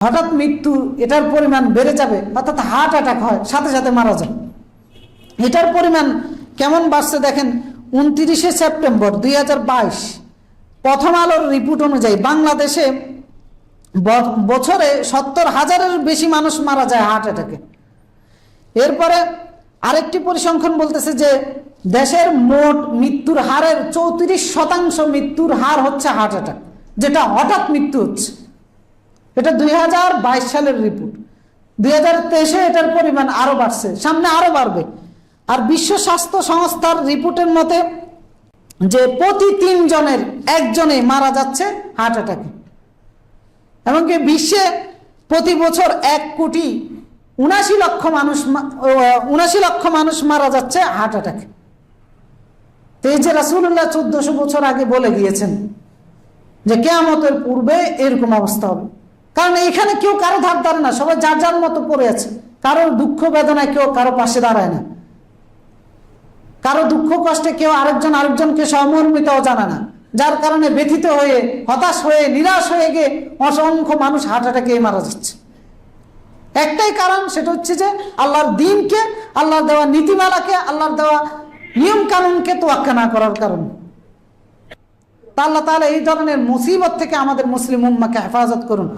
হঠাৎ মৃত্যু এটার পরিমাণ বেড়ে যাবে, অর্থাৎ হার্ট অ্যাটাক হয়, সাথে সাথে মারা যায়। এটার পরিমাণ কেমন বাড়ছে দেখেন। 29শে সেপ্টেম্বর 2022 প্রথম আলোর রিপোর্ট অনুযায়ী বাংলাদেশে বছরে 70,000-এর বেশি মানুষ মারা যায় হার্ট অ্যাটাকে। এরপরে আরেকটি পরিসংখ্যান বলতেছে যে দেশের মোট মৃত্যুর হারের 34% মৃত্যুর হার হচ্ছে হার্ট অ্যাটাক, যেটা হঠাৎ মৃত্যু হচ্ছে। এটা 2022 সালের রিপোর্ট। 2023-এ এটার পরিমাণ আরো বাড়ছে, সামনে আরো বাড়বে। আর বিশ্ব স্বাস্থ্য সংস্থার রিপোর্টের মতে যে প্রতি 3 জনের 1 জনে মারা যাচ্ছে হার্ট অ্যাটাকে। এমনকি বিশ্বে প্রতি বছর 1,79,00,000 মানুষ মারা যাচ্ছে হার্ট অ্যাটাকে। তো এই যে রাসূলুল্লাহ 1400 বছর আগে বলে গিয়েছেন যে কিয়ামতের পূর্বে এরকম অবস্থা হবে। কারণ এখানে কেউ কারো ধার ধারে না, সবাই যার যার মতো পড়ে আছে। কারো দুঃখ বেদনায় কেউ কারো পাশে দাঁড়ায় না, কারো দুঃখ কষ্টে কেউ আরেকজনকে সহমর্মিতাও জানে না, যার কারণে ব্যথিত হয়ে, হতাশ হয়ে, নিরাশ হয়ে গিয়ে অসংখ্য মানুষ হার্ট অ্যাটাকে মারা যাচ্ছে। একটাই কারণ, সেটা হচ্ছে যে আল্লাহর দ্বীনকে, আল্লাহর দেওয়া নীতিমালাকে, আল্লাহর দেওয়া নিয়ম কানুনকে তোয়াক্কা না করার কারণ। আল্লাহ তাআলা এই ধরনের মুসিবত থেকে আমাদের মুসলিম উম্মাহকে হেফাজত করুন।